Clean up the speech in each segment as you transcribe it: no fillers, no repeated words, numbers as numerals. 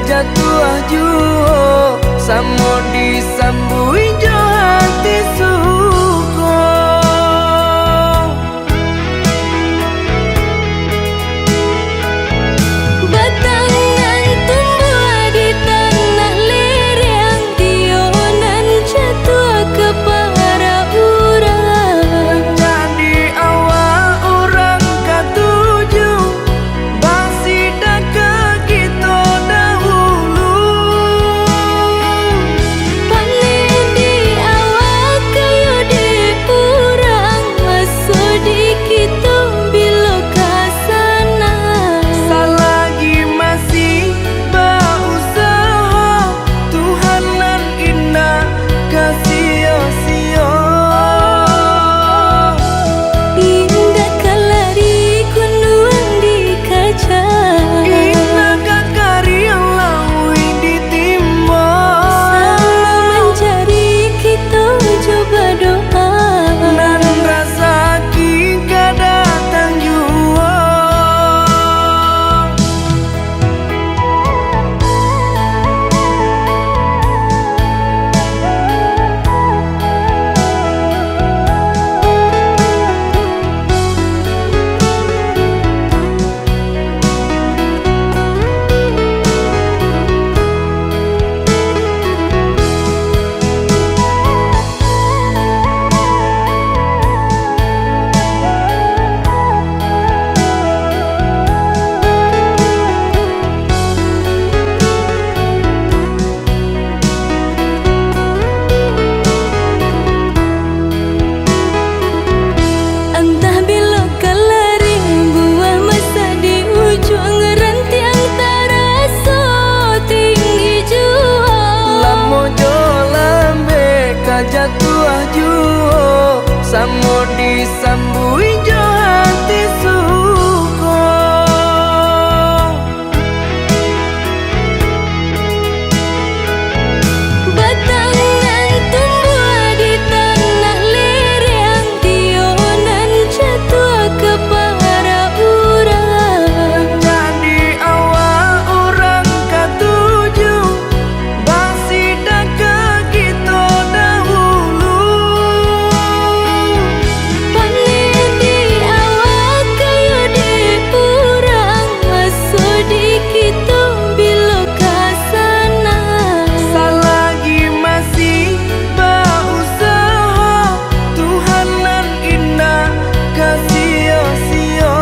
kajatuah juo samo disambui jo hati suko. Batangan tumbuh di tanah lereng, tionan jatuh ke para urang. Jadi awal orang katuju basida ke kita dahulu. Panen di awal kayu di urang, masuk di kita bila kasana. Selagi masih berusaha, Tuhan nan indah kasih-sia. Indah kalari kunduan di kaca, Indah kakari yang lawi ditimba. sama mencari kita coba doa. Nan rasa kita datang jua. Entah bila kalari buah masa di ujung rantiang terasa tinggi jua. Lamo jo lambe kajatuah juo samo disambui jo hati suko. Batangan tumbuh di tanah lereng, tionan jatuh ke para urang. Jadi awal orang katuju basida ke kita dahulu. Panen di awal kayu di urang, masuk di kita bila kasana. Selagi masih berusaha, Tuhan nan indah kasih-sia.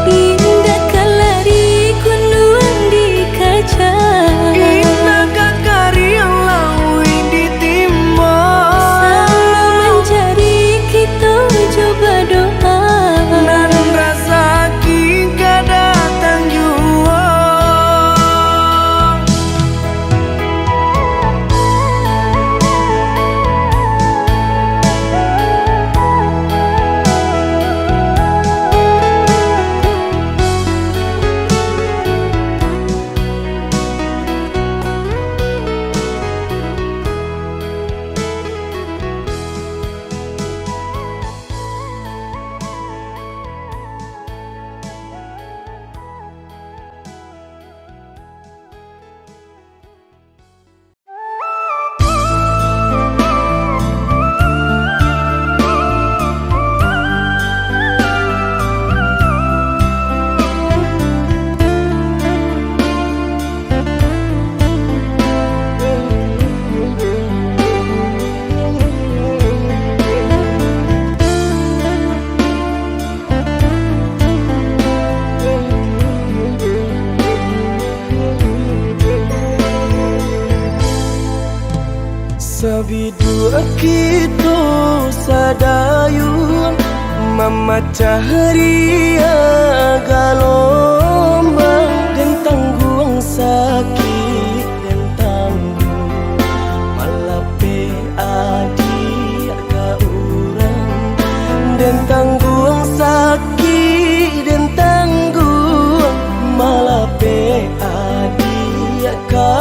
Indah kalari kunduan di kaca, Indah kakari yang lawi ditimba. sama mencari kita coba doa. Nan rasa kita datang jua. Sabidu kita sadayun memecah ria galombang dan tanggung sakit dan tanggung malape adi ka urang dan tanggung sakit dan tanggung malape adi ka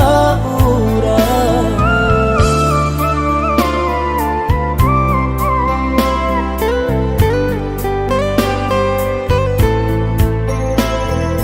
urang. 'Cause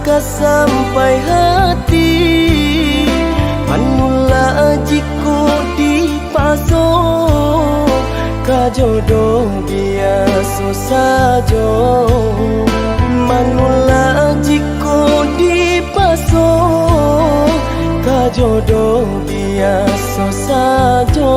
ka sampai hati, manula jiko dipaso, ka jodoh biasa saja. Manula jiko dipaso, ka jodoh biasa saja.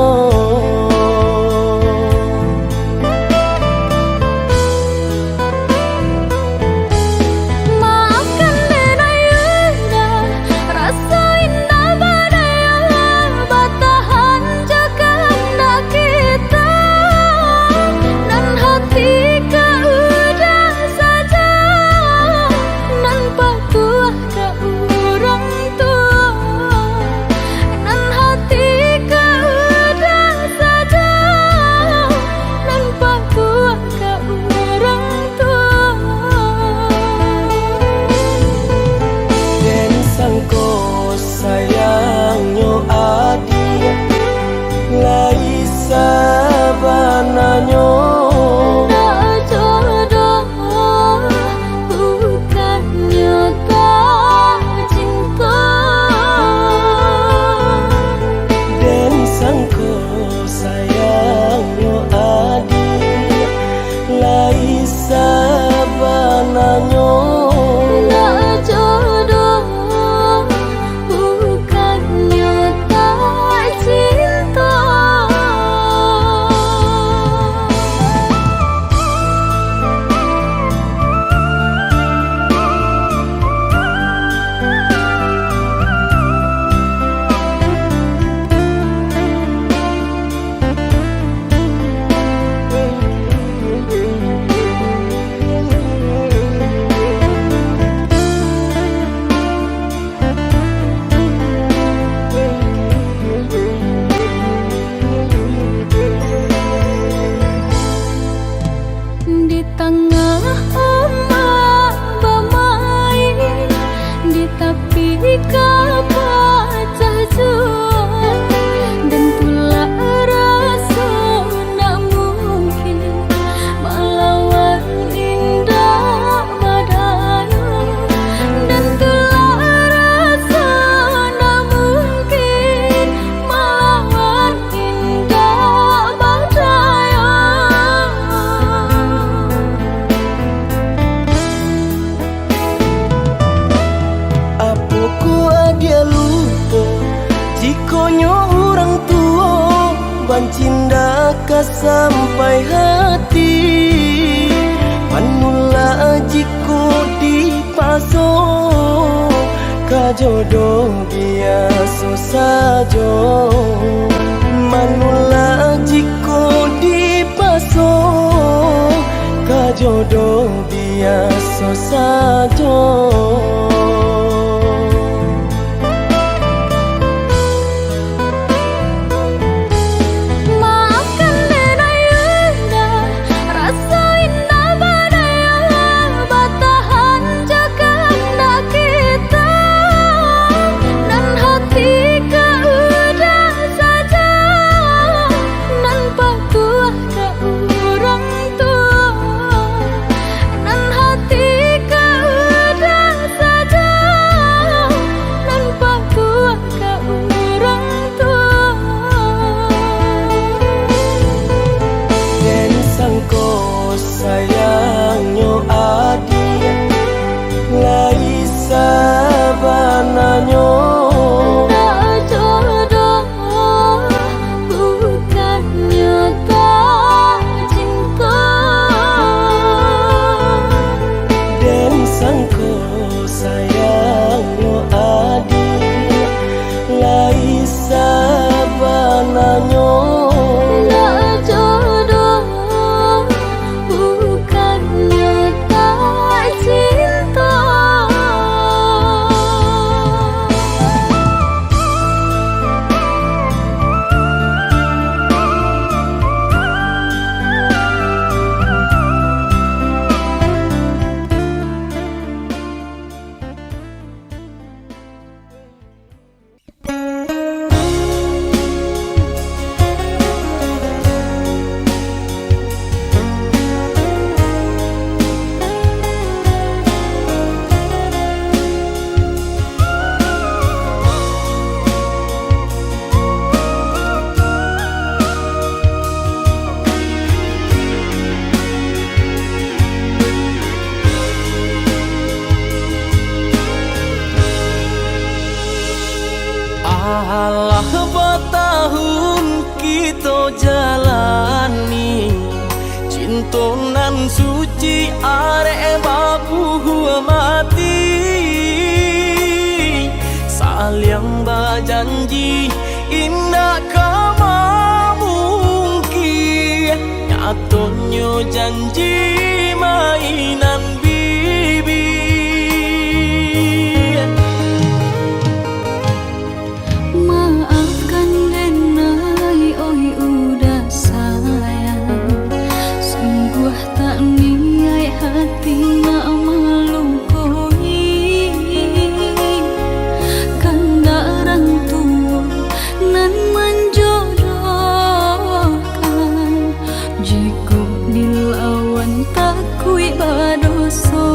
Sayangnya adik lai sabananya, tak jodoh bukannya tak cinta. Dan sangko sayangnya adik lai sabananya, di tengah ombak bamai, di tepi kapacah jua, dan pula rasa nak mungkin melawan indah badai, dan pula rasa nak mungkin melawan indah badai. Dia lupa jikonya orang tua bancinda ka sampai hati, manula jiko dipaso, ka jodoh biasa saja. Manula jiko dipaso, ka jodoh biasa saja. Saja Alah bertahun kita jalani cinta nan suci arek babu mati saling berjanji indah kama mungkin nyatanya janji mainan bibi. Maafkan denai oi udah sayang, sungguh tak niat hati nak melukoi. Kanda orang tua nan menjodohkan, jika dilawan takui badoso.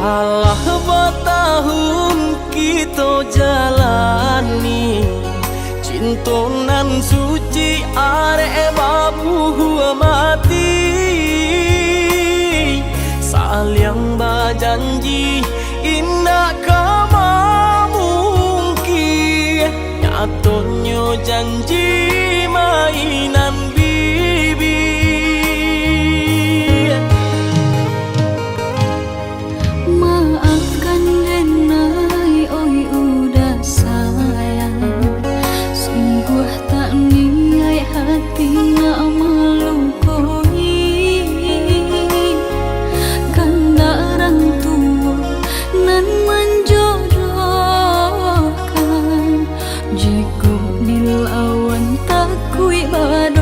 Alah bertahun kita jalani cinta nan suci arek babu mati saling berjanji indah kama mungkin nyatanya janji mainan bibi. Maafkan denai oi udah sayang, sungguh tak niat hati nak melukoi. Kanda orang tua nan menjodohkan, jika dilawan takui badan.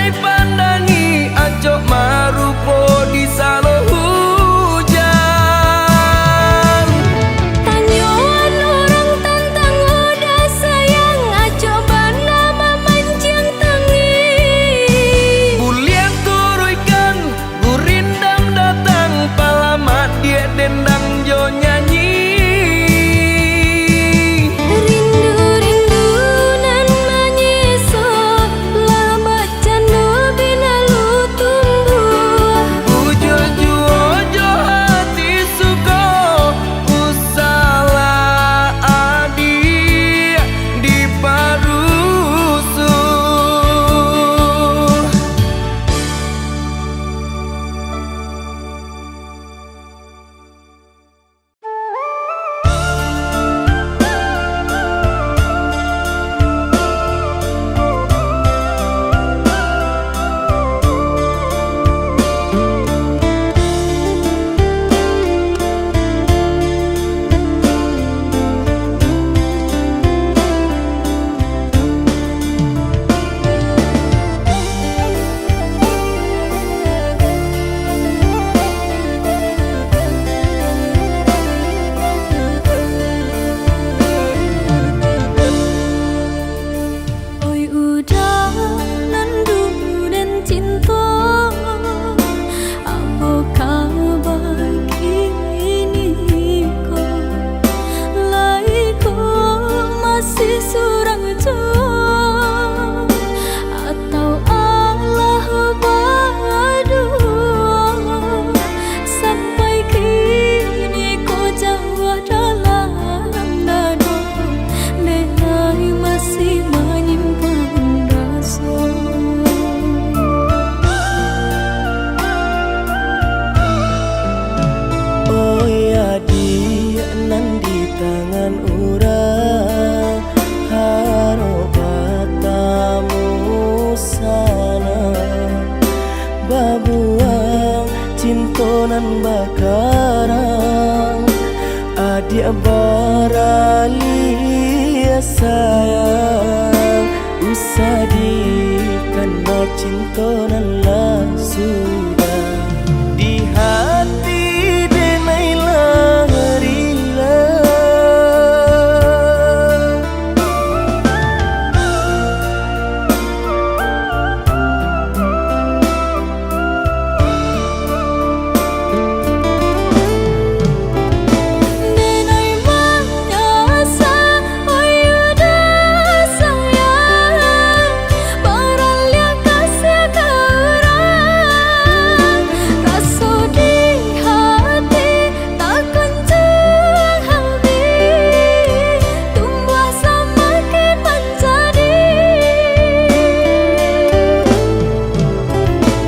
andai pandangi ajo marupo di salo hujan. Tanyuan orang tantang udah sayang ajo bana mamancing tangi. Bulian turuikan gurindam datang palamat dia dendang jo nyanyi. Rindu-rindu nan manyeso lama candu bina lu tumbuh. Ujo juojo hati suko usala adi di parusu. Oi udah nandu dan cinta, apa kabar kini kau? Laiku masih surang jauh atau Allah badu? Sampai kini kau jauh dalam dada, belai masih menyimpan rasa. Oh ya dia nan di tangan urang harobatamu sana babuang cintonan bakarang adik barali sayang usah dikenal cintonan lah sudah di hati denai lahirila. Denai manyasa, oi udah sayang, baralia kasih ke orang. Rasa di hati tak kunjung habis, tumbuh semakin menjadi.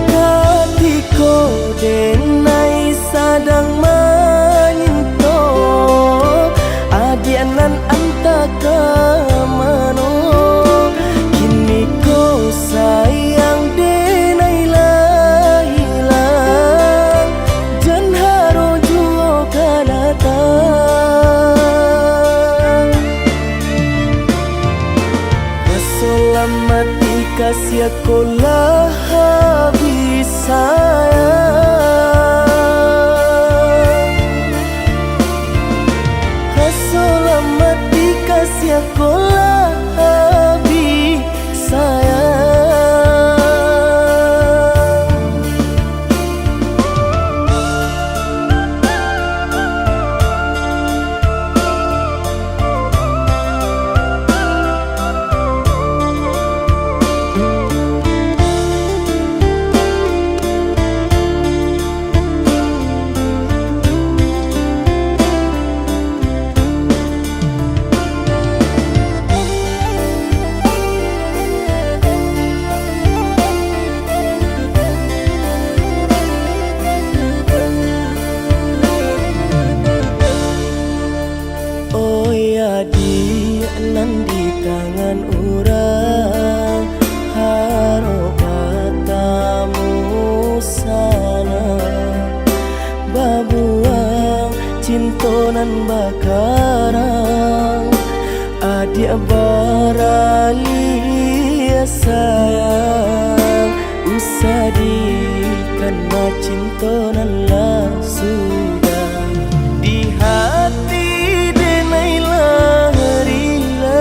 Hatiku denai sadang menyinto adianan anta ke mano. Kini kau sayang denai lah hilang jan haro juo kanatang. Keselamati kasih aku lah habis sayang. Keselamati kasih aku lah habis sayang. Oh ya dia nan di tangan urang harobatamu sana babuang cintonan bakarang adik barali sayang karena cinta nan lah sudah di hati denai lahirila.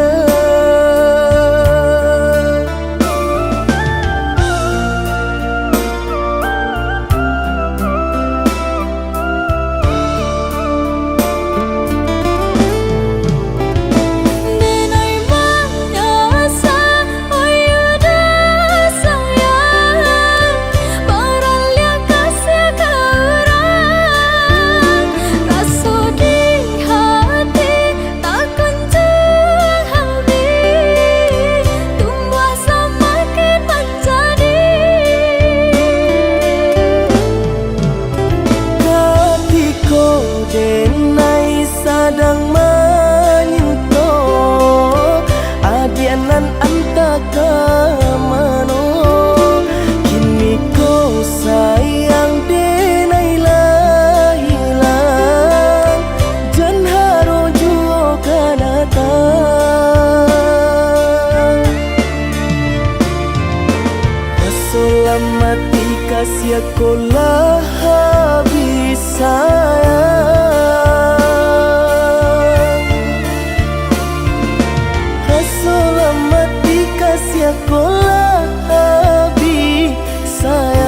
Denai sadang menyinto adianan antaka mano kini ko sayang denai lah hilang jan haro juo kanata keselamati kasih kolah habis sayang sekolah habis sayang.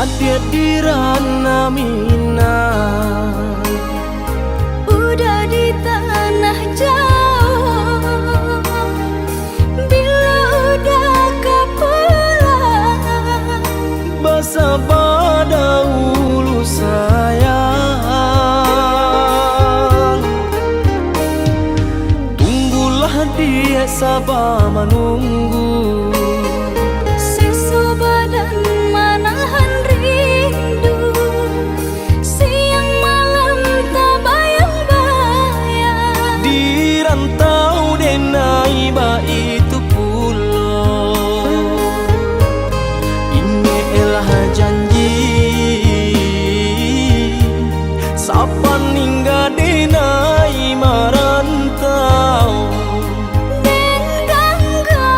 Adia dirana mina udah di tanah jauh bila udah kepulang basa pada ulu sayang tunggulah dia sabar menunggu itu pulau ini elah janji sapan hingga denai marantau dan gangga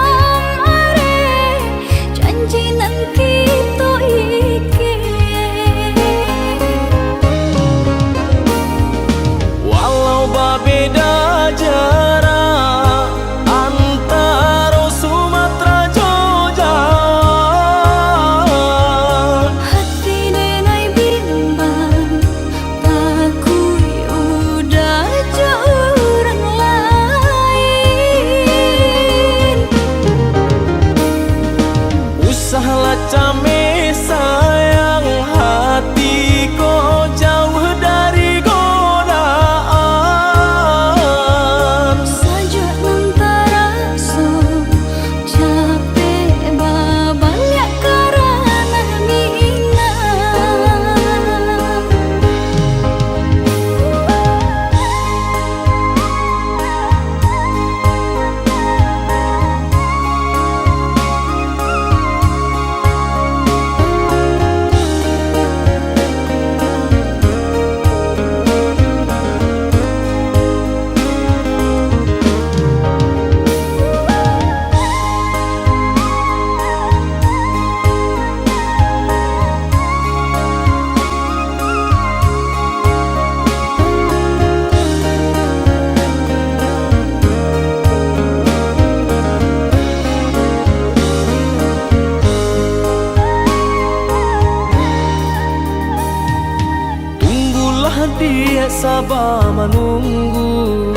dia sabar menunggu.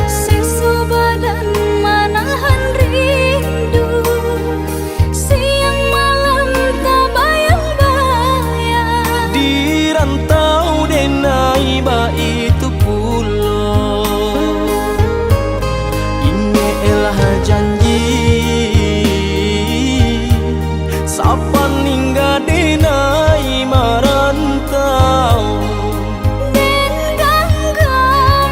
Sisa badan menahan rindu, siang malam tak bayang-bayang. Di rantau denai ba itu pulau, ingelah janji sapan hingga denai marantau. Den ganggam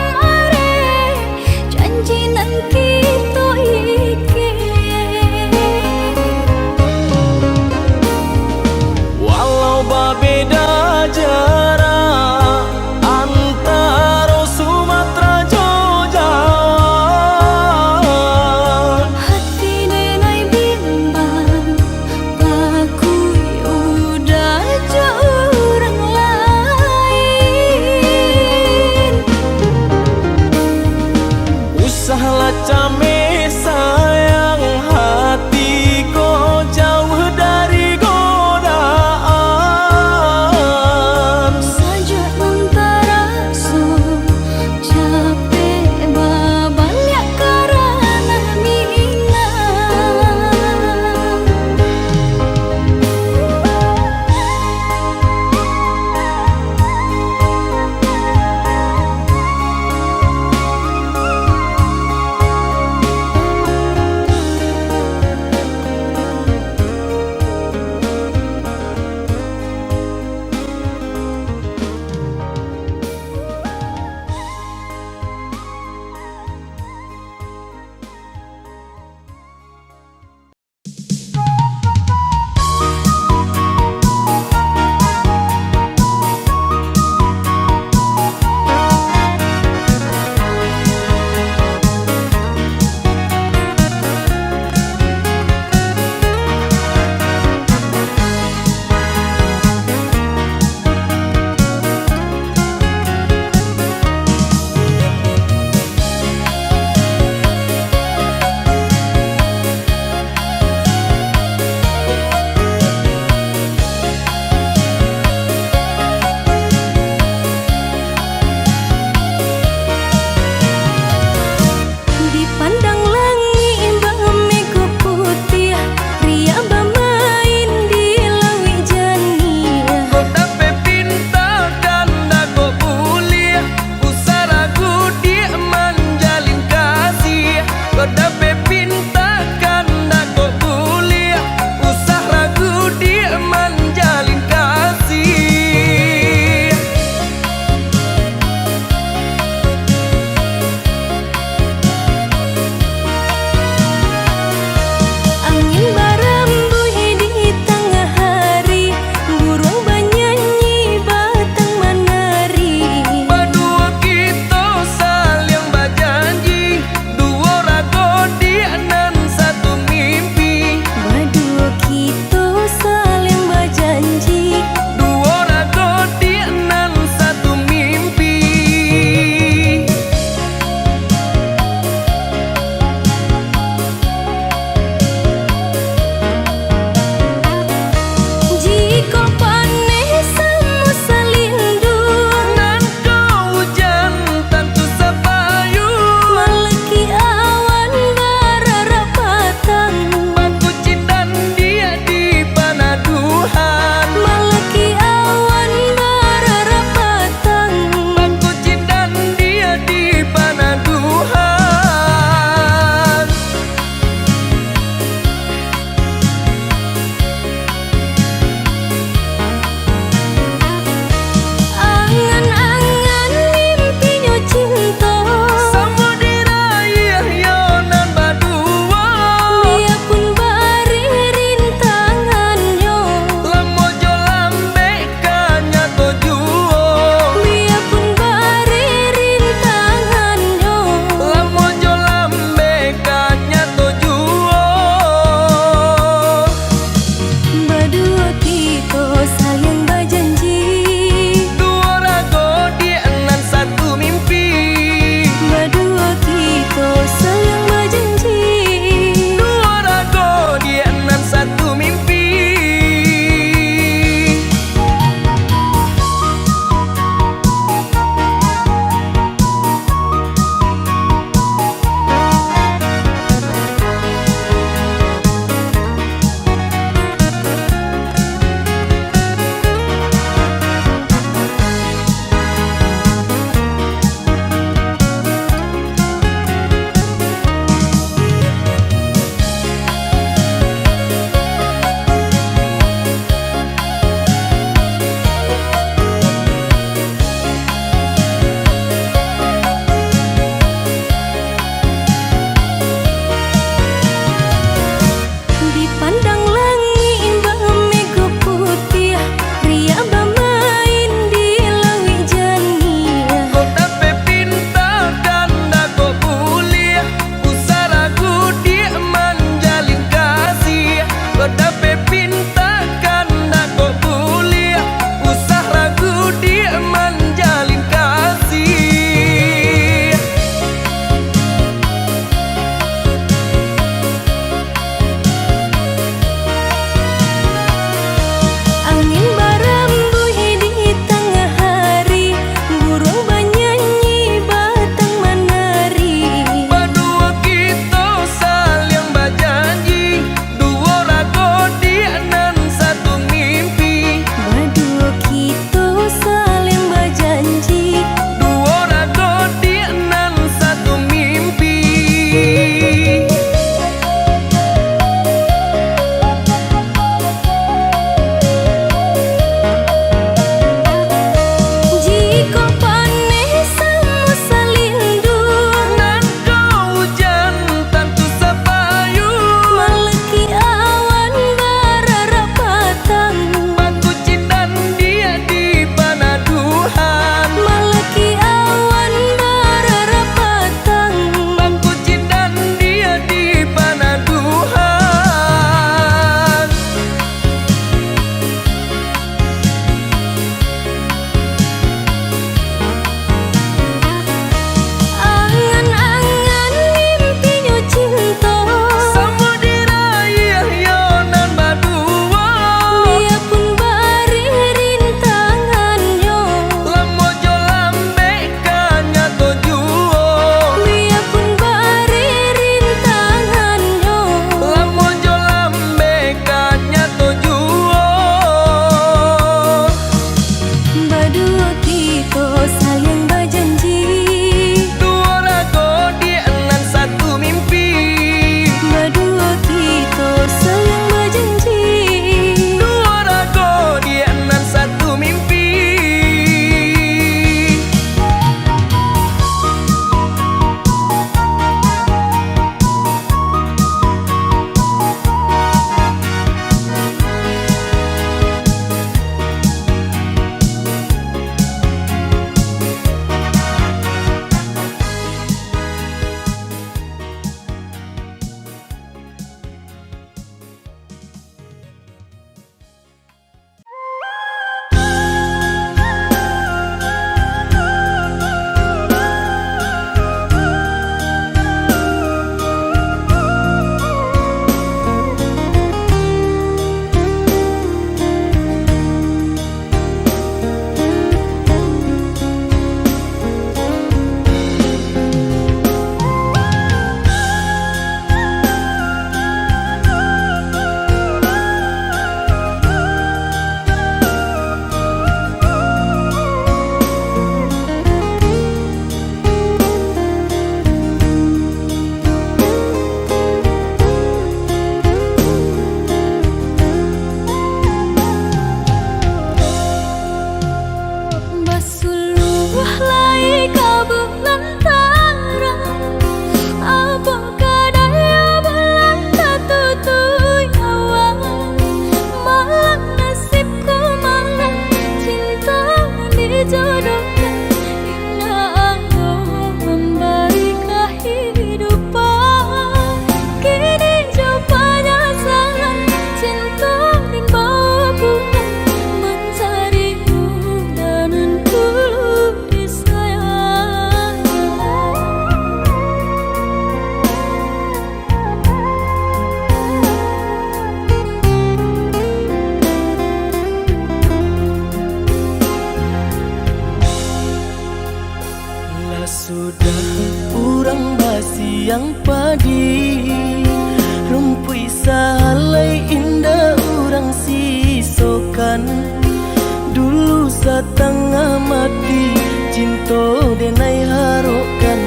setengah mati, cinta denai harokan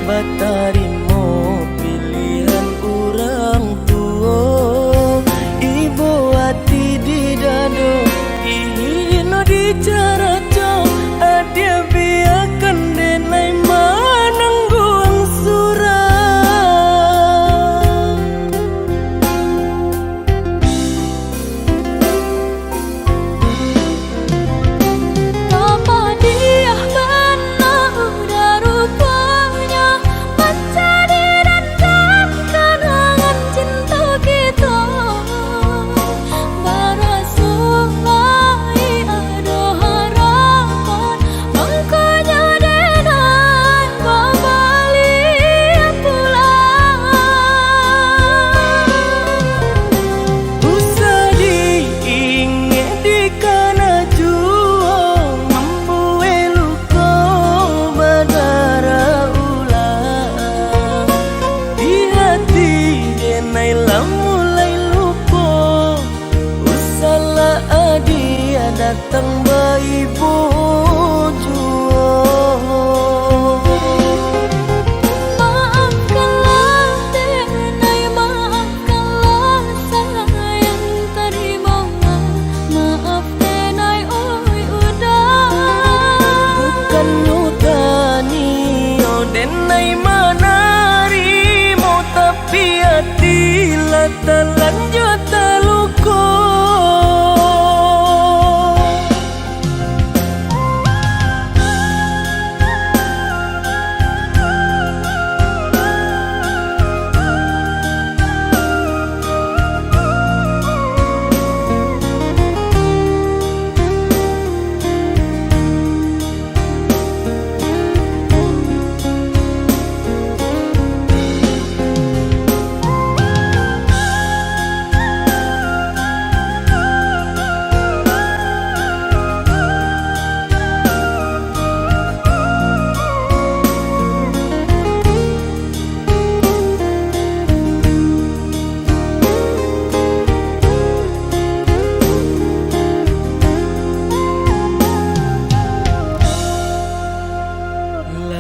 batarimo pilihan orang tua. Ibu hati di dado ino di cara co adia biarkan denai manangguang surah. Datang bayi bojo, maafkanlah denai, maafkanlah sayang terima, maaf denai oi udah. Bukan nyutani oh denai manarimo, tapi hati lah terlanjut terluka.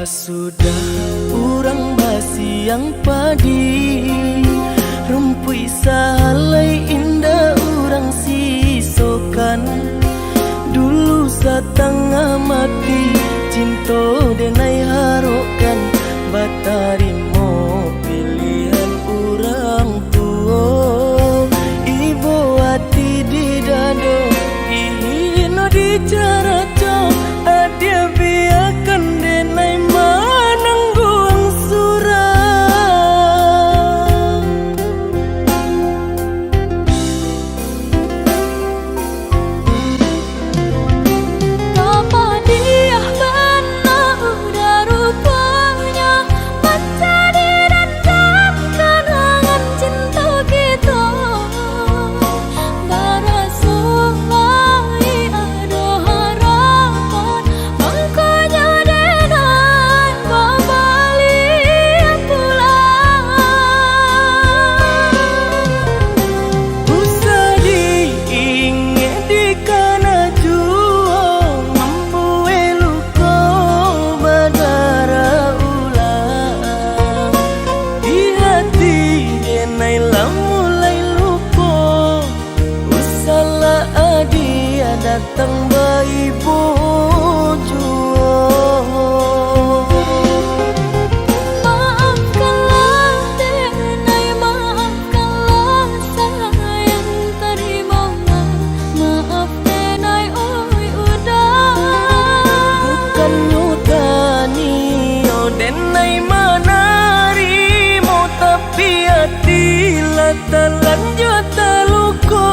Sudah urang basi yang padi, rumpui salai indah urang sisokan. Dulu setengah mati, cinta denai harokan batarimo pilihan urang tua. Ibu hati di dado ino di cara co adia biarkan denai manangguang surah. Apa dia benar udah rupanya mencari dan kenangan cinta kita. Barasuai ada harapan, makanya denai balik pulang. Usah diingat di kana juang, mampu eluko badara ulang. Di hati denai lah mulai lupa, usahlah adia datang bayi bojo. Maafkanlah denai, maafkanlah sayang terima, maaf denai oi udah. Bukan nyutani oh denai manarimo, tapi hati lah terlanjut terluka.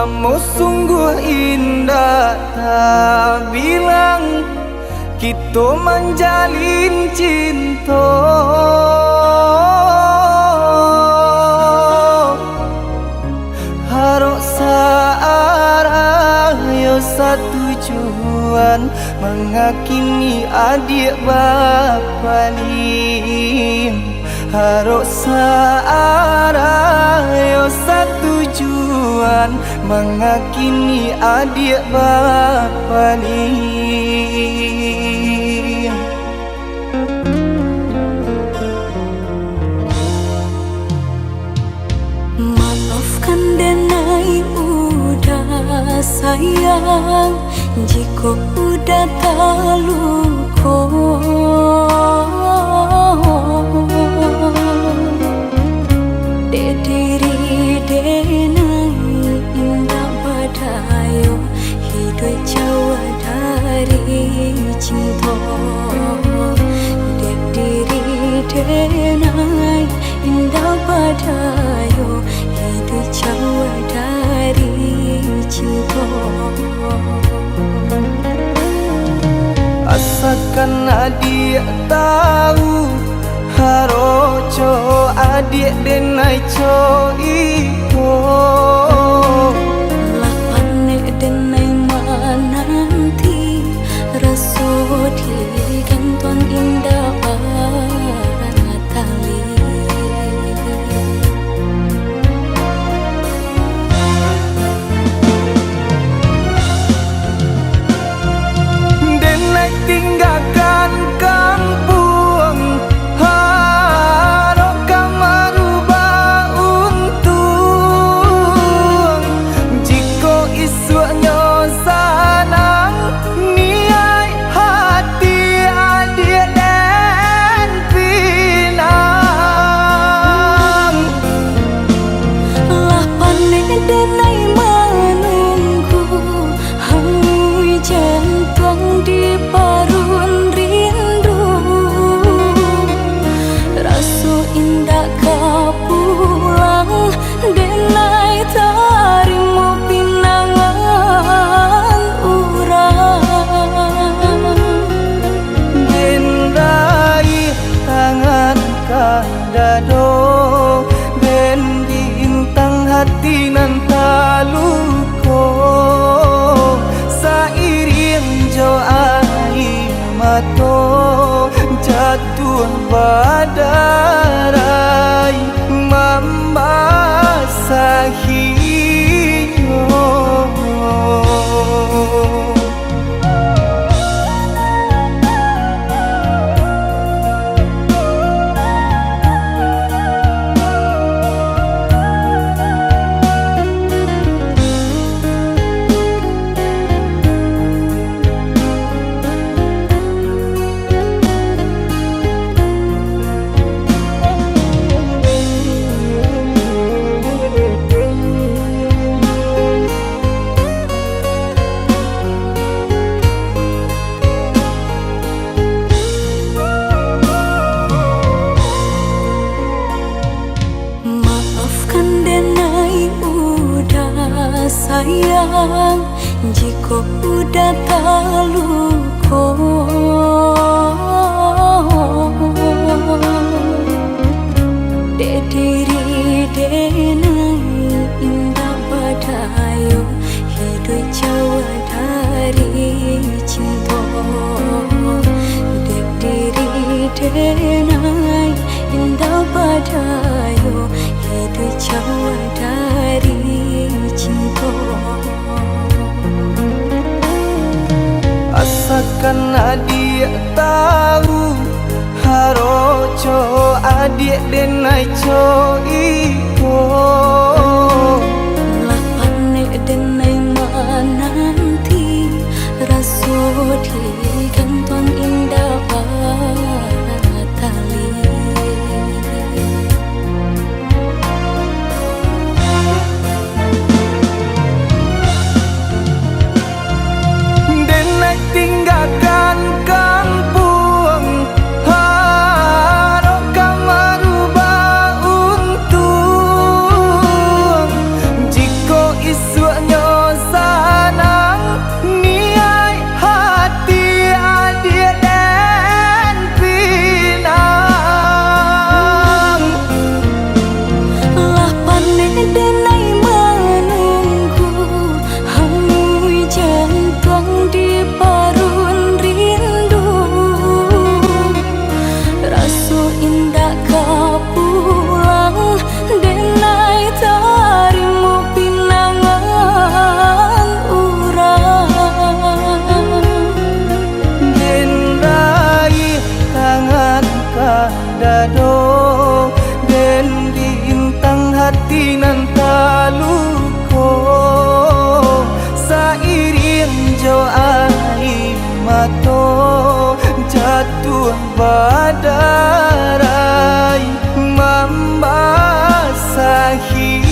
kamu sungguh indah, tak bilang kita menjalin cinta. Harok searah yo satu tujuan, mengakini adik bapalim. Harok searah yo satu tujuan, mengakini adik bapalim. Maafkan denai udah sayang, jika udah terluka. Diri denai indah badayo, hidup jauh dari cinta. Diri denai indah badayo, hidup jauh dari cinta. Asalkan adik tahu, haroco adik denai co iko. Lapane denai mananti, raso di kantong indah tali. Tinggalkan kampung, harap kamu rubah untung. Jika isunya sanang, niai hati adik dan pinang. Lapan denai menunggu, hangus jantung di parun rindu. Rasu indah kau pulang, denai tarimu pinangan urang. Denai tangan kadado, den bintang hati nan taluko. Sairing jo air mato, jatuh badarai membasahiyo. Sayang, jika udah terluka. Diri denai indah badayo, hidup jauh dari cinta. Diri denai indah badayo, hidup jauh dari cinta. Asalkan adik tahu, haroco adik denai co iko. Lapane denai mananti, raso di kantong indah tali. Tinggalkan kampung, harap kamu rubah untung. padarai membasahinya.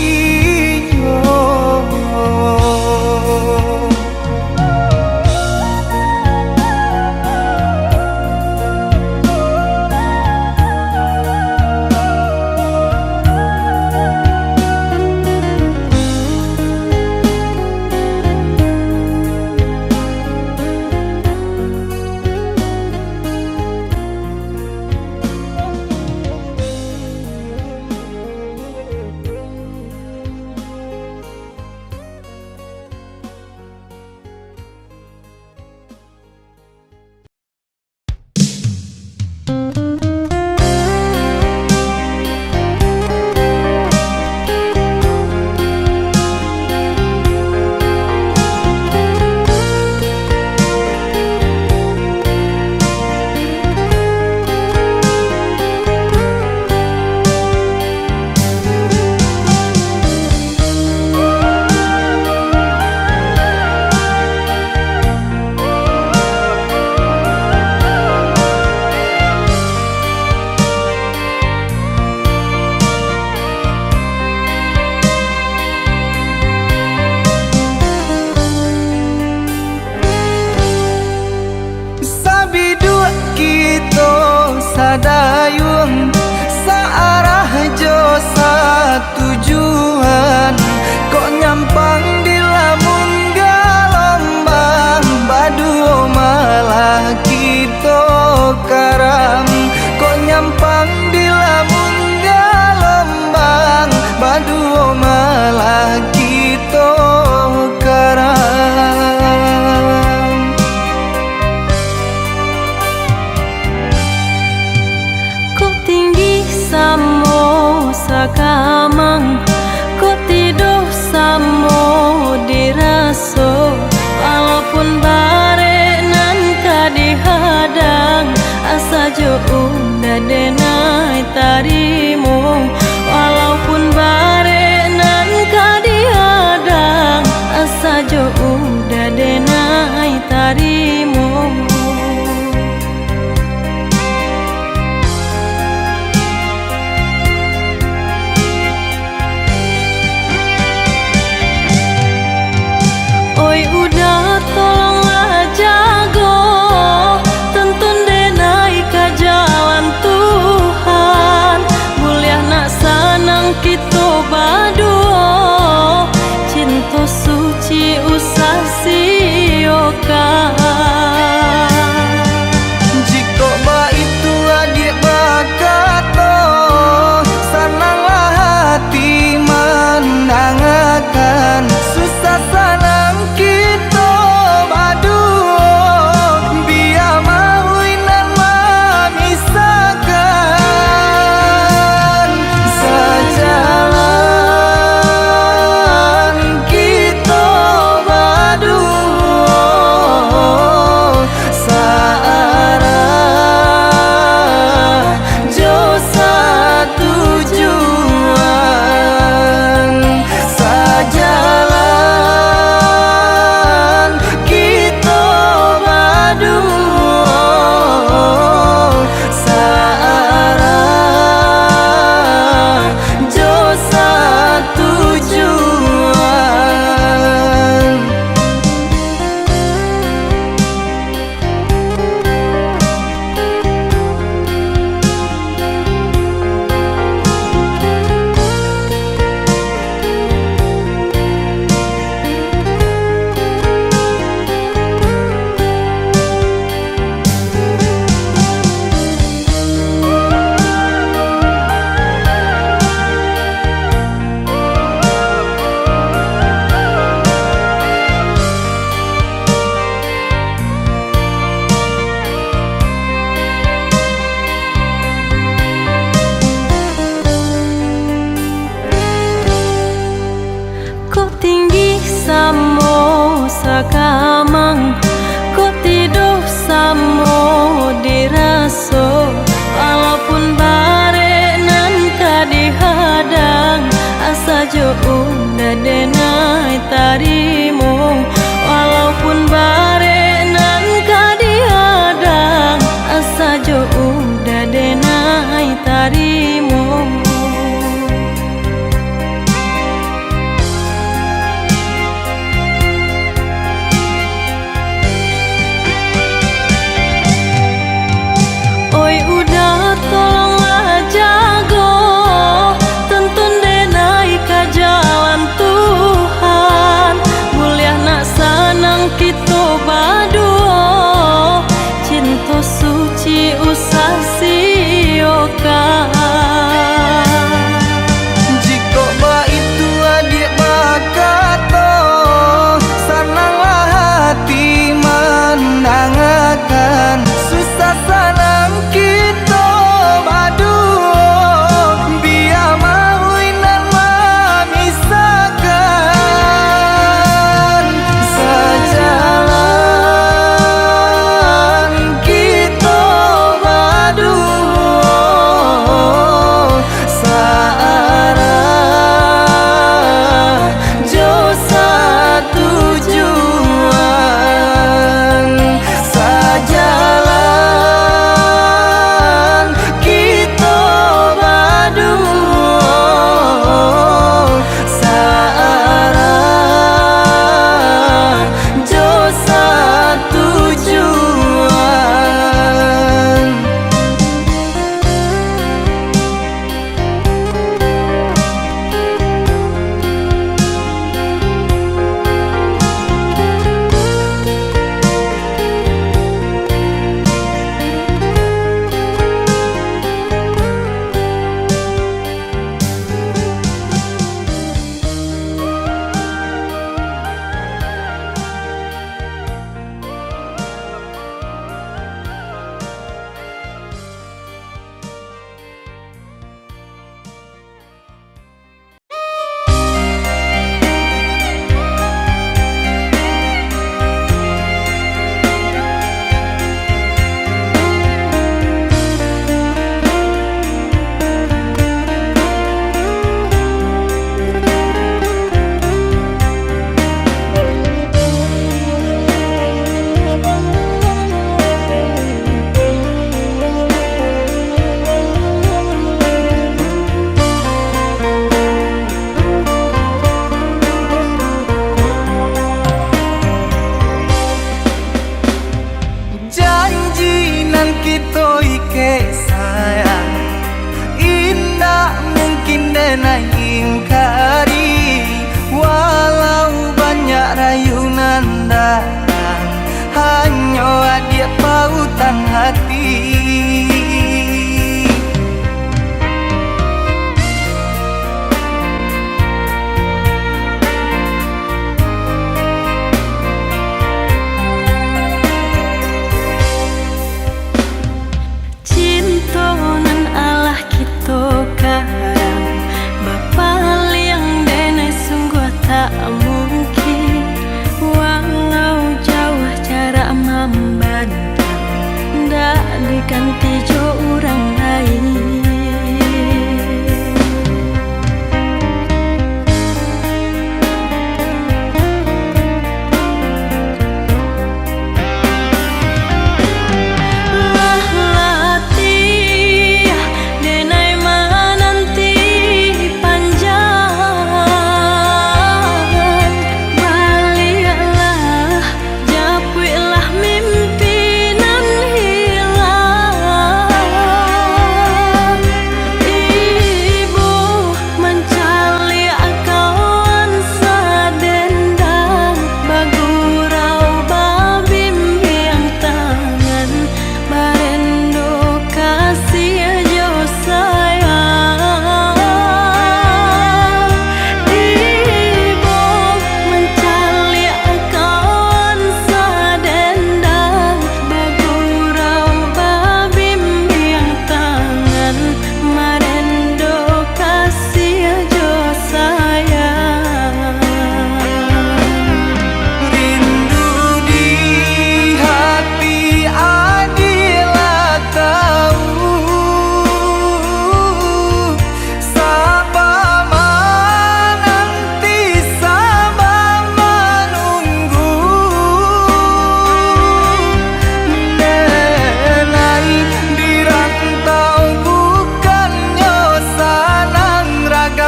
Dayung searah jo satujuan, kok nyampang di lamun galombang, baduo malah kita karam. Kok nyampang di lamun galombang, baduo malah kita karam. Sakamang kau tidur samo diraso, walaupun bare nan kadihadang, asa jo udah denai tarimu. Walaupun bare nan kadihadang, asa jo udah denai tarimu. Tolonglah jago, tuntun denai ke jalan Tuhan. Mulia nak sanang kita baduo, cinta suci usah siokan. Jika ba itu adik bakato, sananglah hati menangakan. Susah sanang kita sakamang kau tidur samo diraso, walaupun bare nan kadihadang, asa jo udah denai tarimu. Walaupun bare nan kadihadang, asa jo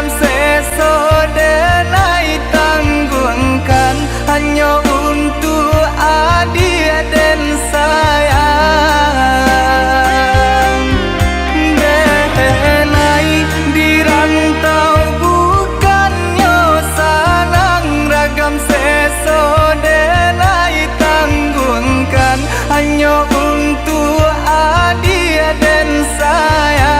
ragam seso denai tangguhkan hanya untuk adik dan sayang. Denai dirantau bukannya sanang ragam seso denai tangguhkan hanya untuk adik dan sayang.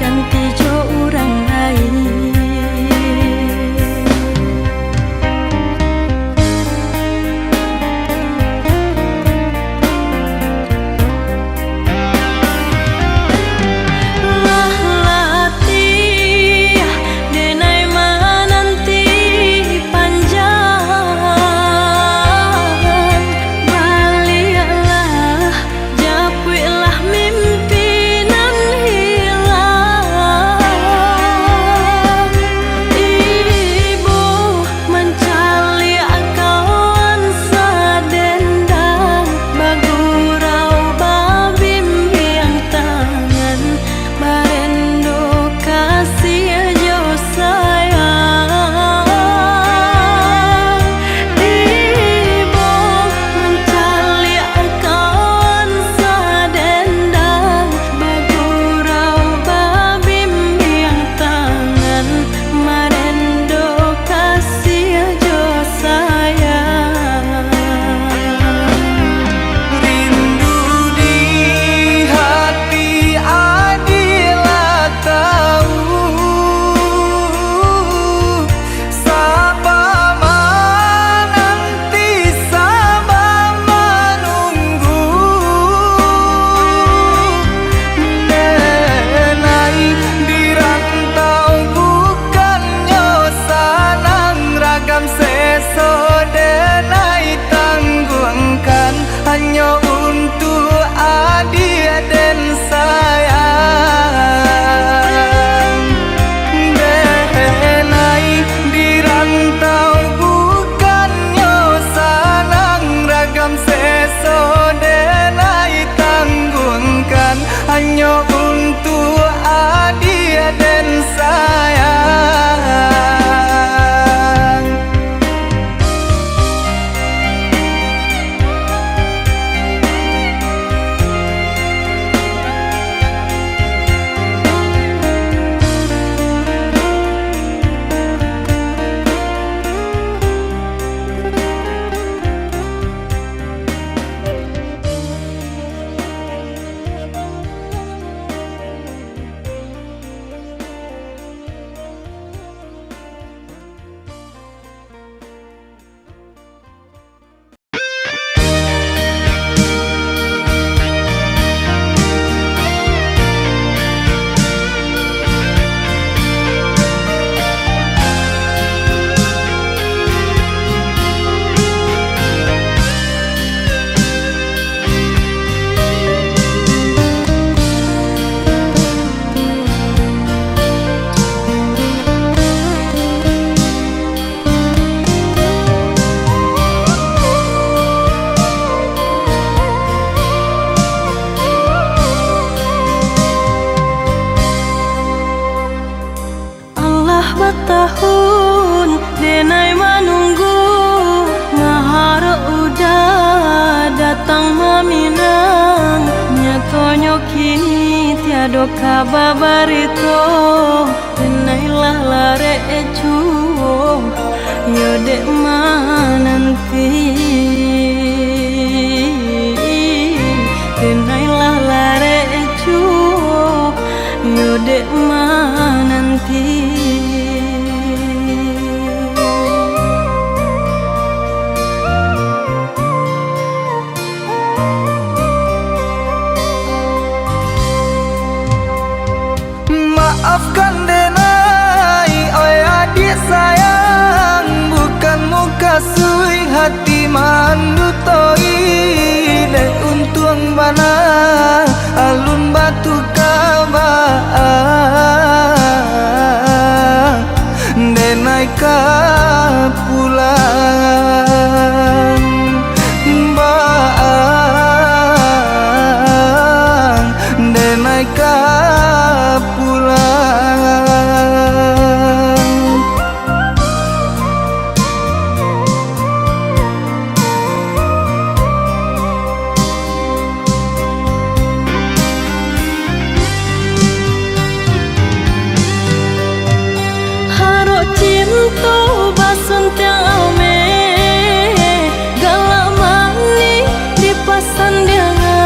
Ganti jo orang lain. Lah latih denai mananti panjang balialah japuilah mimpinan hilang. Ibu mencari kawan sadendang bagurau babim yang tangan barendo kasih jo sayang. Ibu mencari kawan sadendang bagurau babim yang tangan marendo kasih jo sayang. Rindu di hati adilah tahu sabar menanti sabar menunggu. Denai dirantau bukannya sanang ragam seso denai tangguhkan hanya untuk adik dan sayang. Denai dirantau bukannya sanang ragam seso denai tangguhkan hanya untuk adik dan sayang. Tahun denai menunggu ngahara udah datang meminang nyatonyo kini tiado kabar barito denailah lare ecu yo dek mananti. kasui hati mandutoi de untuang bana alun batu kaba de naik ka pulang baang de naik ka pulang. Cinta basun tiang ame galak mani di pasandangan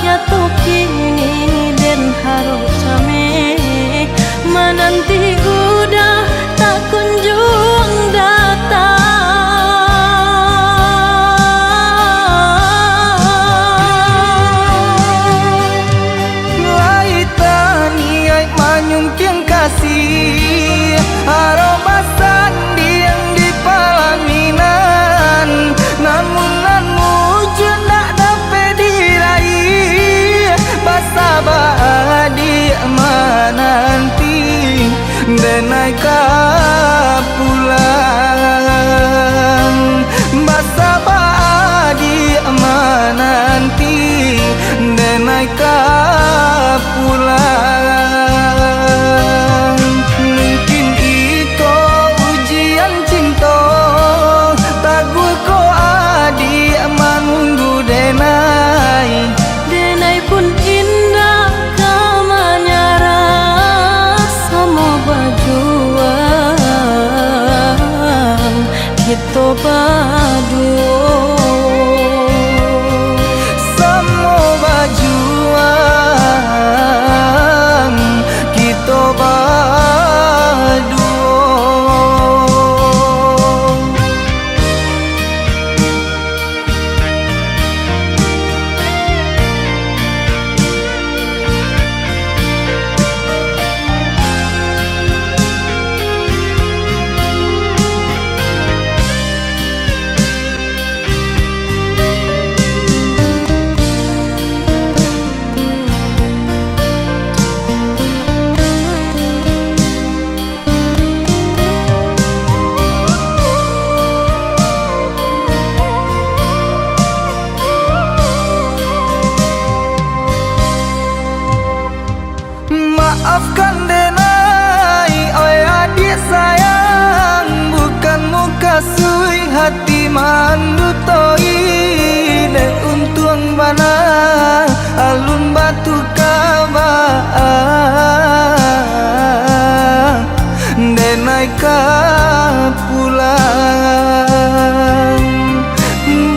ya to kini den haro came menanti udah tak kunjung datang. Laitani ai manyung kiang kasih aroma sandiang di palaminan, namun nan mujud nak dapat diraih. Basabah di mananti dan naik ka pulang. Basabah di mananti dan naik ka pulang. Mungkin iko ujian cinta tagu ko adi manunggu denai. Denai pun indah kamanyara sama bajuang kita berdua. Sama bajuang kita berdua. Maafkan denai, oi adik sayang, bukan muka sui hati mandutoi de untuang bana alun batu kaba de naik ka pulang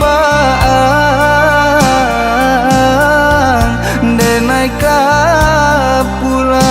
baang de naik ka pulang.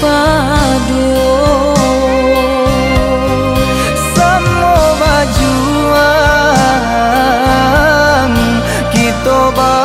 paduo. Samo bajuang kita baduo.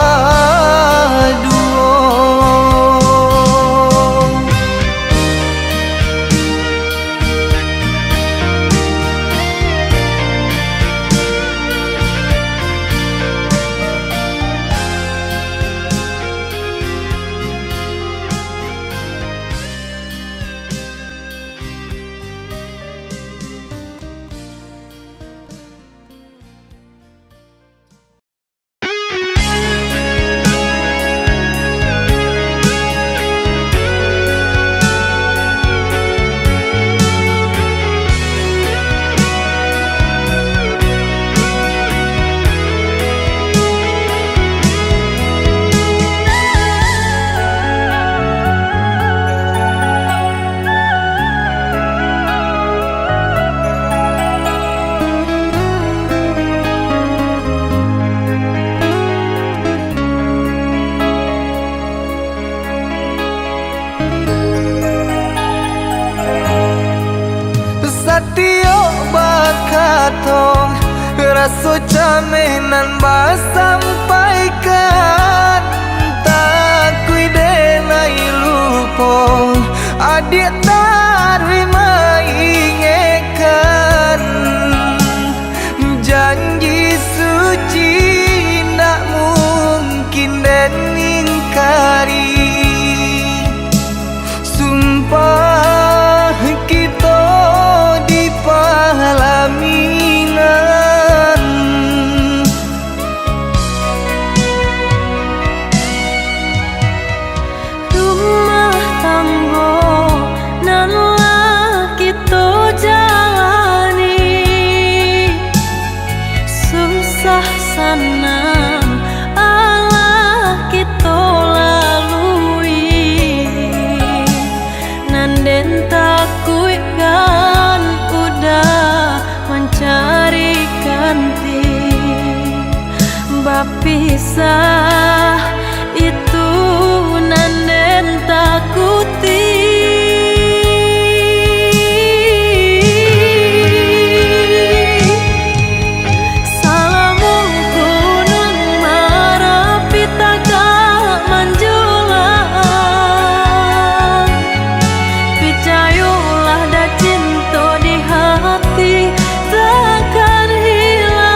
Satio bakato raso jaminan sampaikan tak denai lupo adik tarima ingekan janji suci tak mungkin dan ingkari sumpah kita di palaminan rumah tanggo nan kita jalani susah senang Allah kita lalui nanden takut kan udah mencari ganti bapisah itu nanden takuti salamu gunung marapi takak menjulang picayolah dah cinta di hati takkan hilang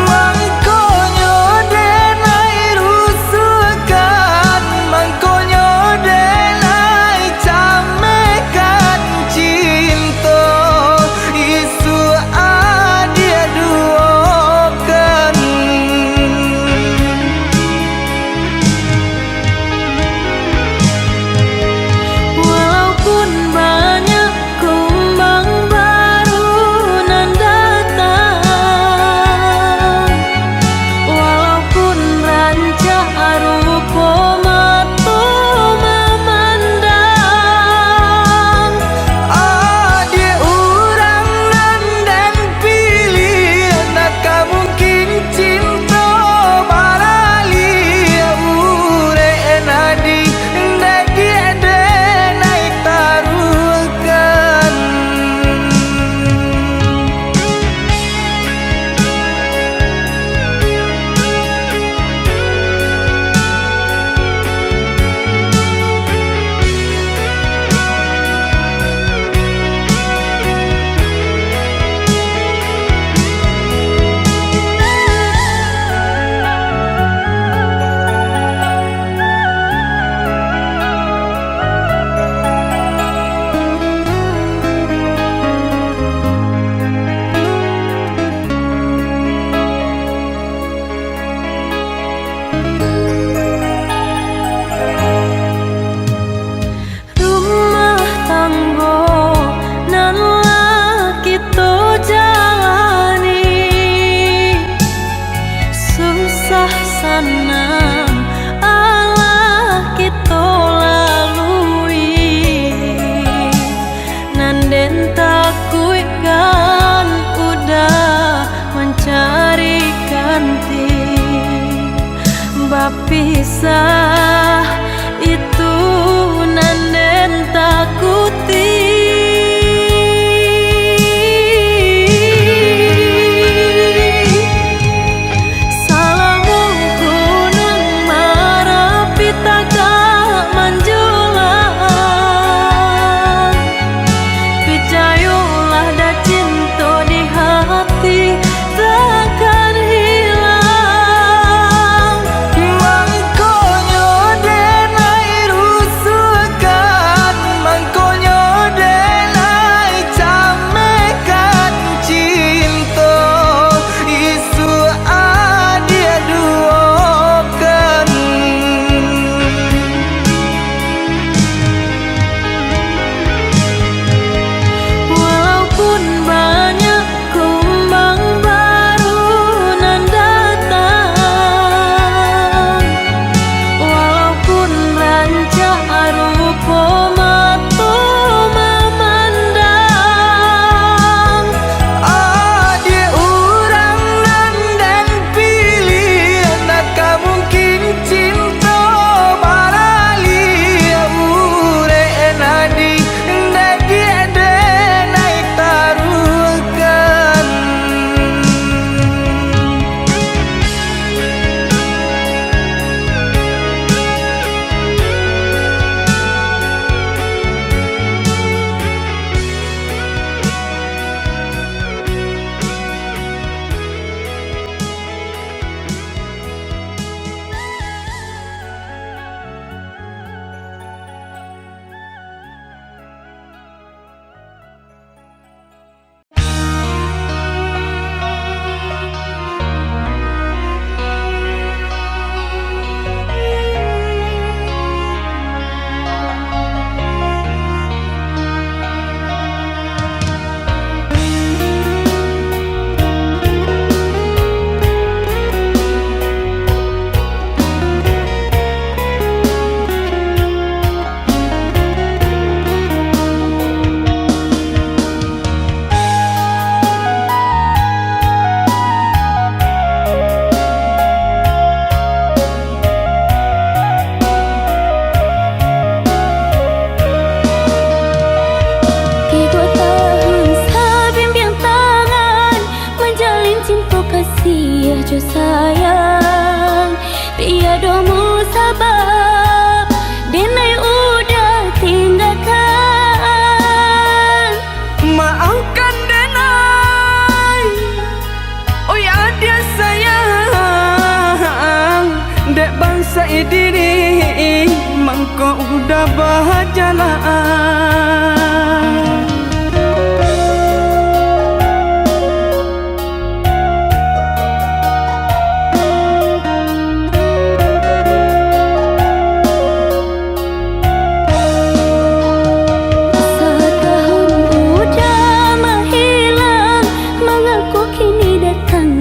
mangkonyo denai rusukan mangkonyo denai camekan cinta isu adia duokan walaupun banyak kumbang baru nan datang walaupun rancak rupa mata memandang adia urang dan pilih nak mungkin cinta barali ure nadi dagi denai taruhkan rumah tanggo nan kita jalani susah senang Allah kita lalui nanden takut kan udah mencari ganti bapisah itu sia jo sayang tiada mu sabab denai udah tinggalkan. Maafkan denai, oh ya dia sayang. Dek bangsa diri, mangko udah berjalan.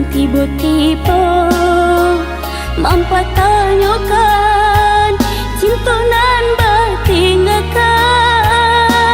Tiba-tiba mempertanyakan cinta nan bertinggalkan.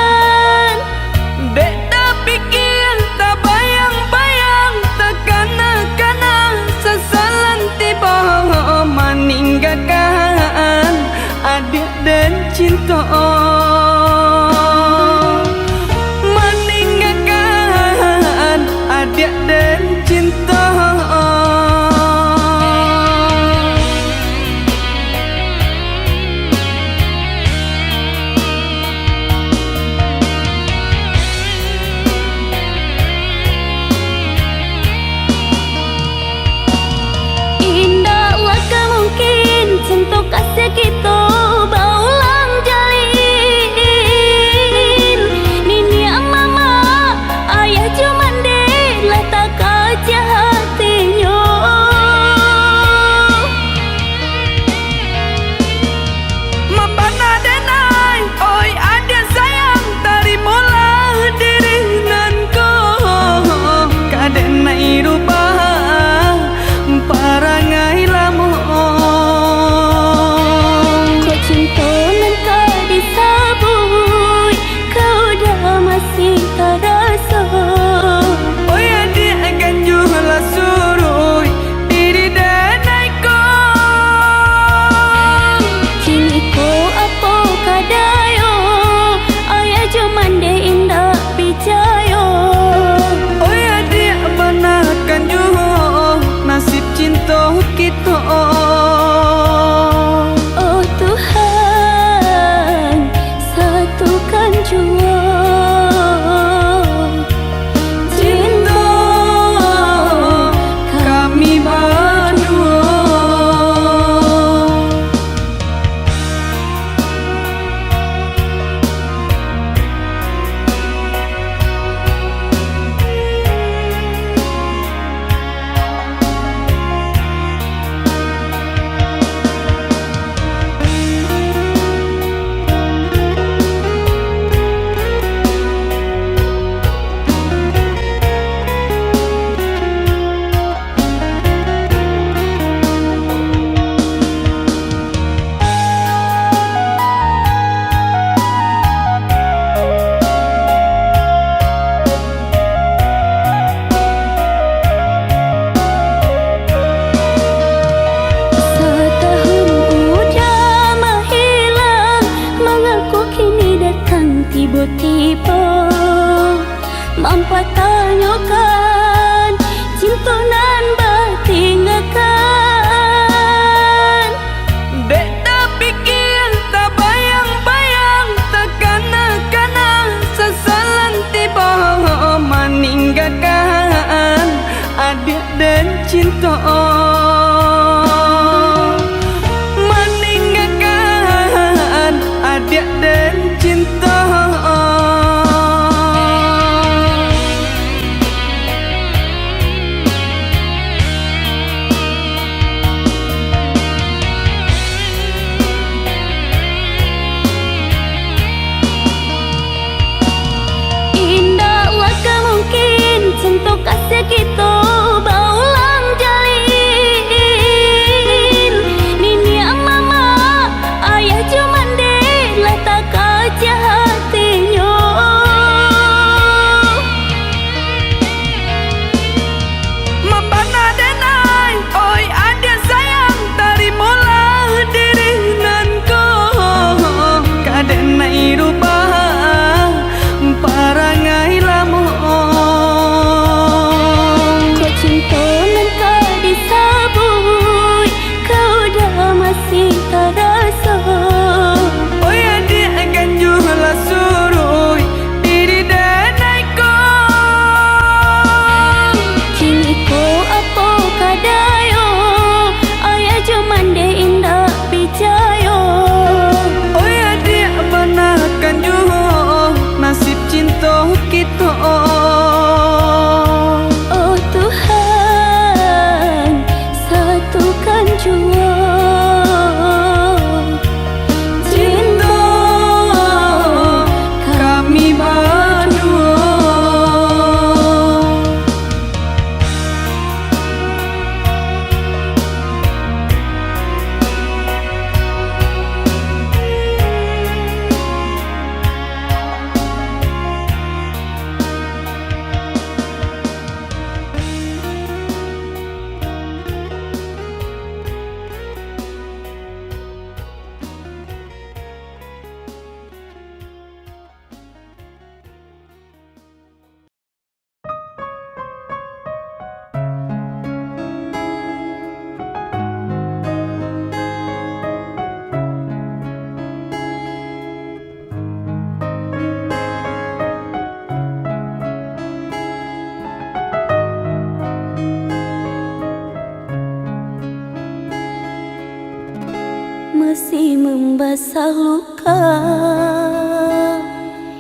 rasa luka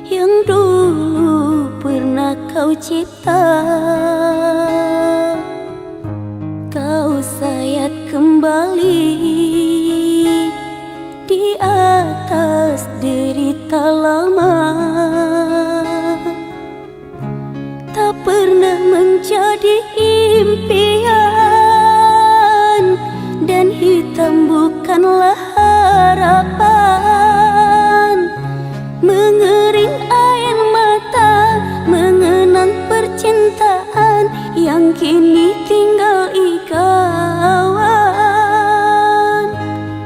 yang dulu pernah kau cipta. Kau sayat kembali di atas derita lama. Tak pernah menjadi impian, dan hitam bukanlah harapan. Mengering air mata mengenang percintaan yang kini tinggal ikauan.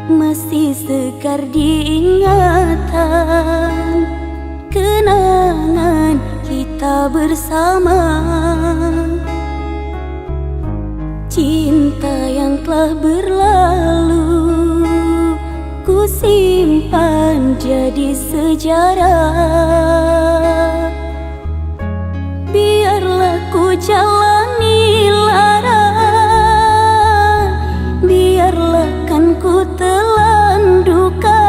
Masih segar diingatan kenangan kita bersama. Cinta yang telah berlalu ku simpan jadi sejarah. Biarlah ku jalani lara, biarlah kan ku telan duka.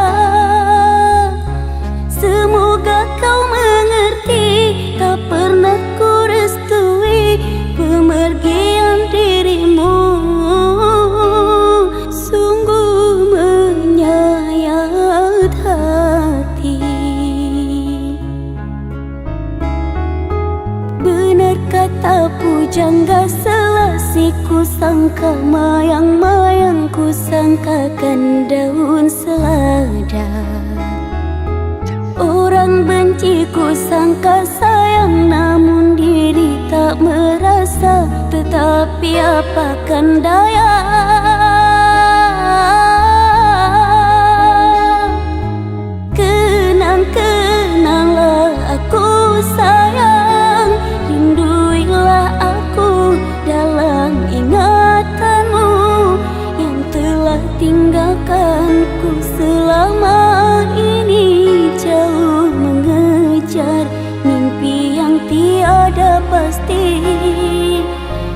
Semoga kau mengerti, tak pernah ku restui pemergian dirimu. Sungguh menyayat hati. Benar kata pujangga Selasih, ku sangka mayang-mayang, ku sangkakan daun selada. Orang benci ku sangka sayang, namun diri tak merasa. Tetapi apakan daya, kenang-kenanglah aku sayang. Rinduilah aku dalam ingatanmu yang telah tinggalkanku selama ini. Jauh mengejar mimpi yang tiada pasti.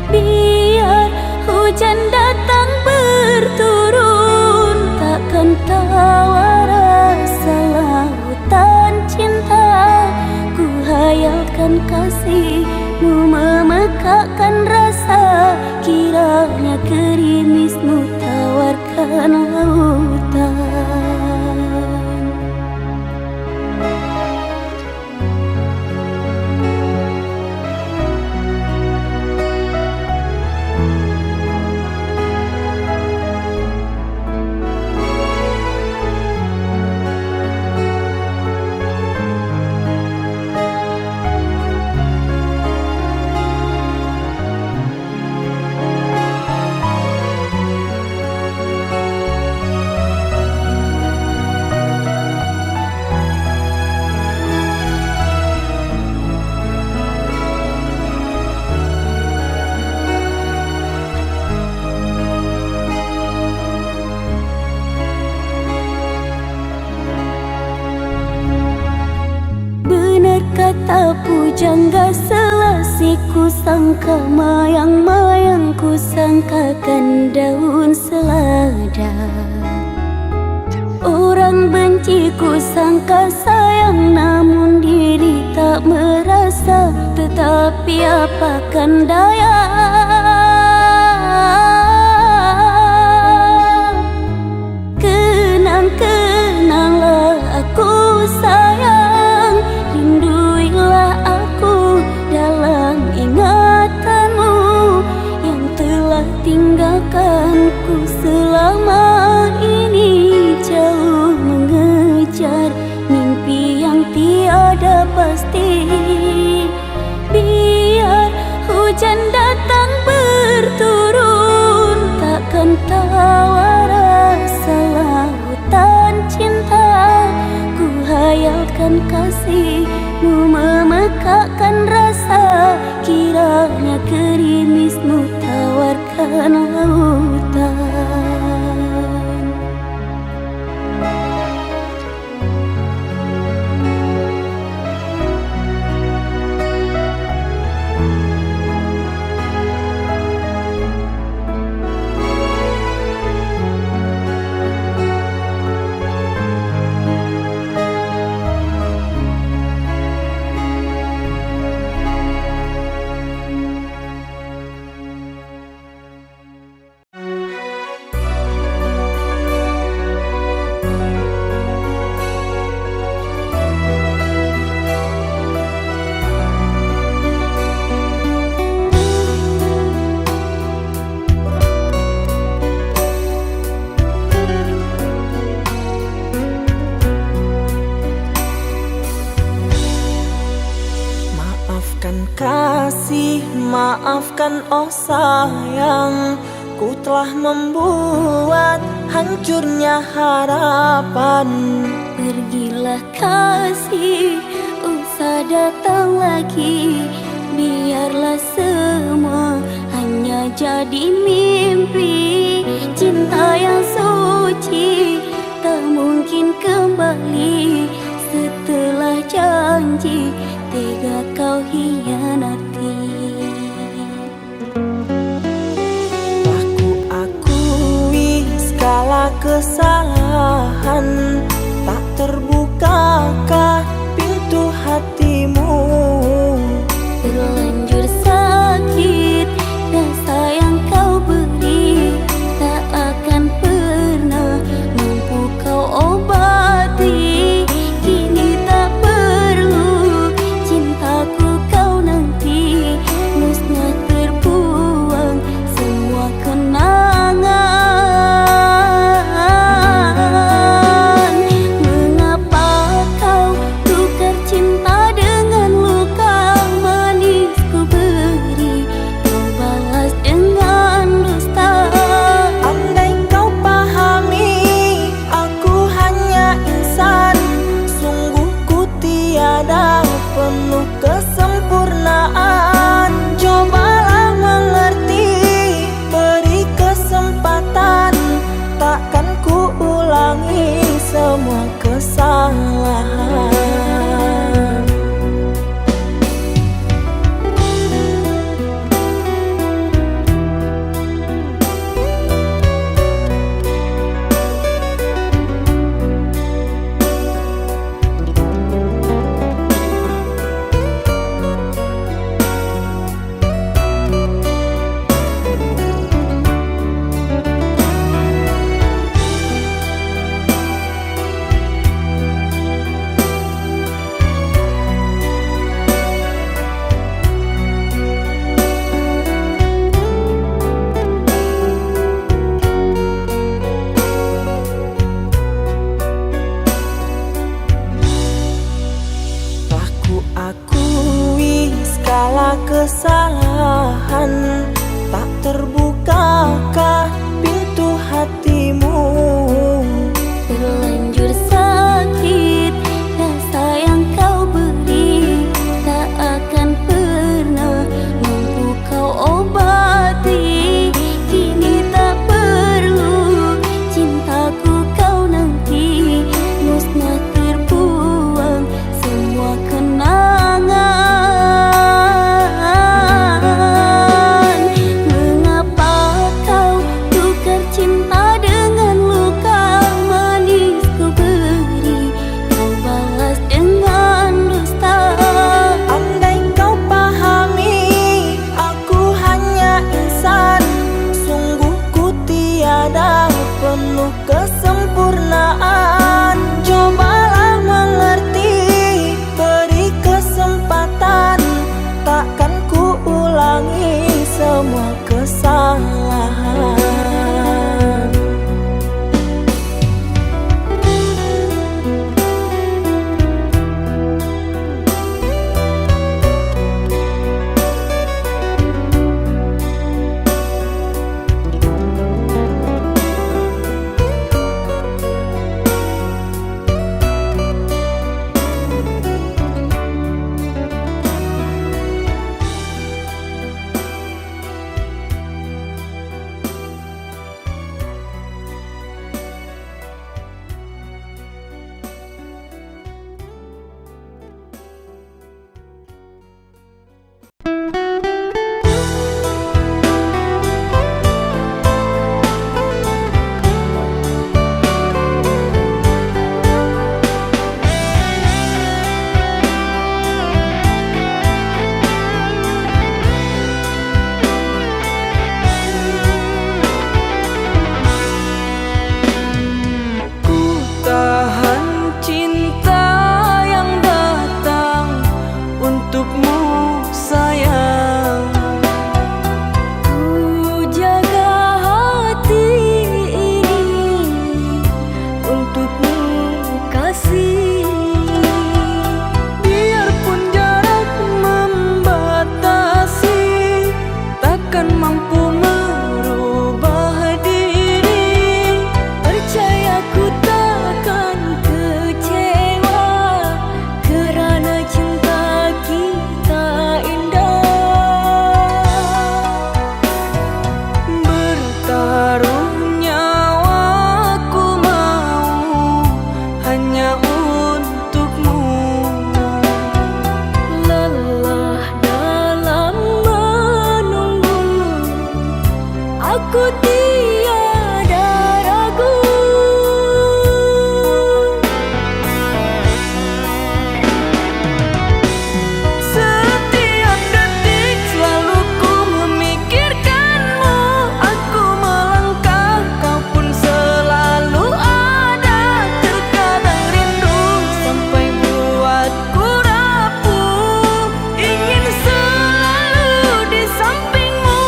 Biar hujan datang berturun, takkan tahu rasa lautan cinta. Ku hayalkan kasihmu memekakkan rasa, kiranya gerimismu tawarkan lautan. Kata pujangga Selasih, ku sangka mayang-mayang, ku sangkakan daun selada. Orang benci ku sangka sayang, namun diri tak merasa. Tetapi apakan daya, kenang-kenanglah aku sayang. Rinduilah aku dalam ingatanmu yang telah tinggalkanku selama ini. Jauh mengejar mimpi yang tiada pasti. Biar hujan datang berturun, takkan tahu rasa lautan cinta. Ku hayalkan kasihmu memekakkan rasa, kiranya gerimismu tawarkan lautan. kasih, maafkan oh sayang, ku telah membuat hancurnya harapan. Pergilah kasih, usah datang lagi, biarlah semua hanya jadi mimpi. Cinta yang suci tak mungkin kembali, setelah janji tega kau hianati. Telah ku akui segala kesalahan, tak terbukakah pintu hatimu. Terlanjur sakit rasa yang kau beri, tak akan pernah mampu kau obati. Kini tak perlu cintaku kau nanti, musnah terbuang semua kenangan. Mengapa kau tukar cinta dengan luka manis ku beri, kau balas dengan dusta. Andai kau pahami, aku hanya insan, sungguh ku tiada penuh kesempurnaan. Cobalah mengerti, beri kesempatan, takkan ku ulangi semua kesalahan. Telah ku akui segala kesalahan, tak terbukakah pintu hatimu. Terlanjur sakit rasa yang kau beri, tak akan pernah mampu kau obati. Kini tak perlu cintaku kau nanti, musnah terbuang semua kenangan. tiada ragu. Setiap detik selalu ku memikirkanmu. Aku melangkah, kau pun selalu ada. Terkadang rindu sampai buatku rapuh. Ingin selalu di sampingmu.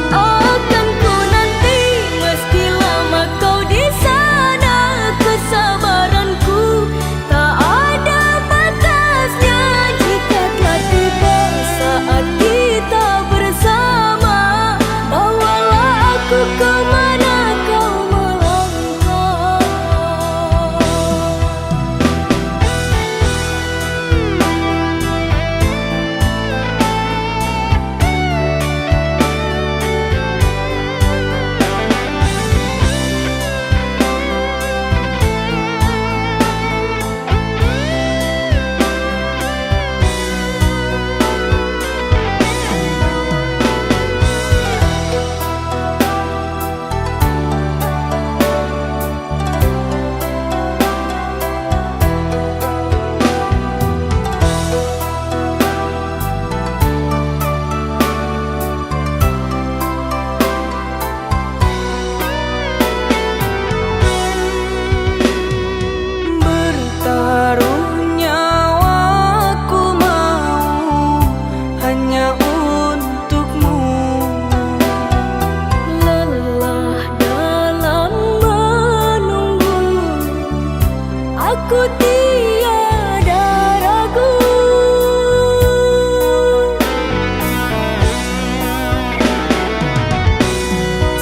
Akan ku nanti meski lama kau di sana. Kesabaranku tak ada batasnya. Jika telah tiba saat kita bersama, bawalah aku kemana kau melangkah. Bertaruh nyawaku mau hanya untukmu. Lelah dalam menunggu, aku tiada ragu.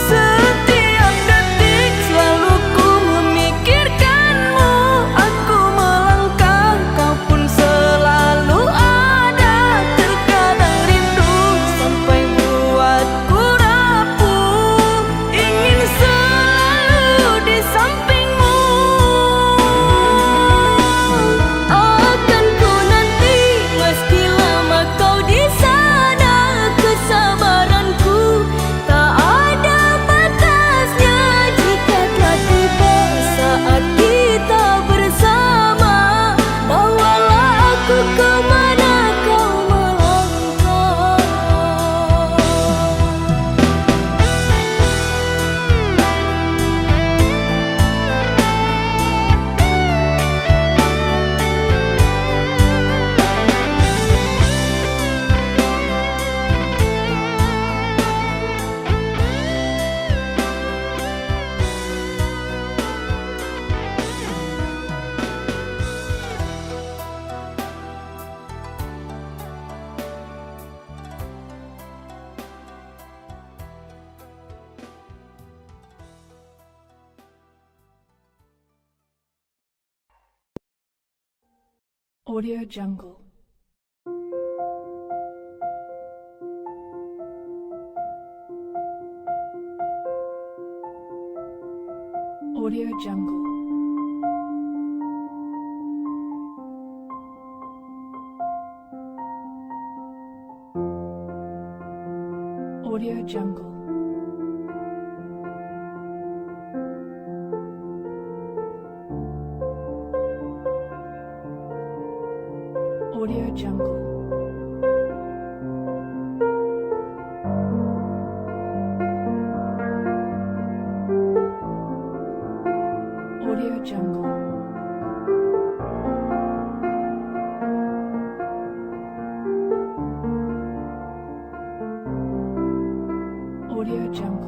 Setiap detik selalu ku memikirkanmu. Aku melangkah, kau pun selalu ada. Terkadang rindu sampai buatku rapuh. Ingin selalu di sampingmu. Akan ku nanti meski lama kau di sana. Kesabaranku tak ada batasnya. Jika telah tiba saat kita bersama, bawalah aku kemana kau melangkah. Audio Jungle. Audio Jungle. Audio Jungle. Audio Jungle. Audio Jungle. Audio Jungle.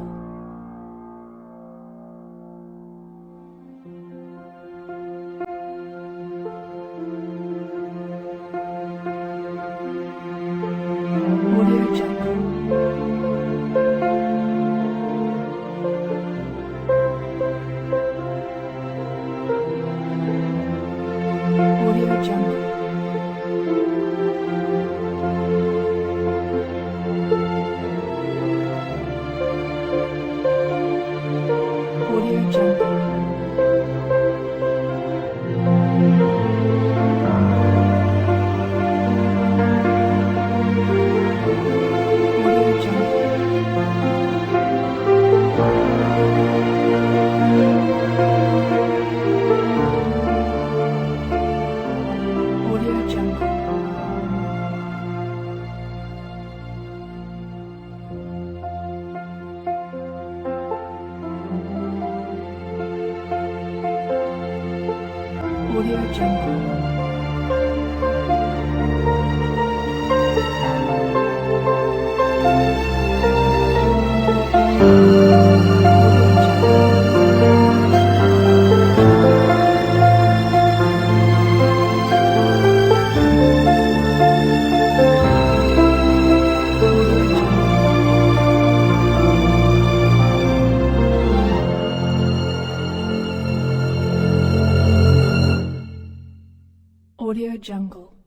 Audio Jungle.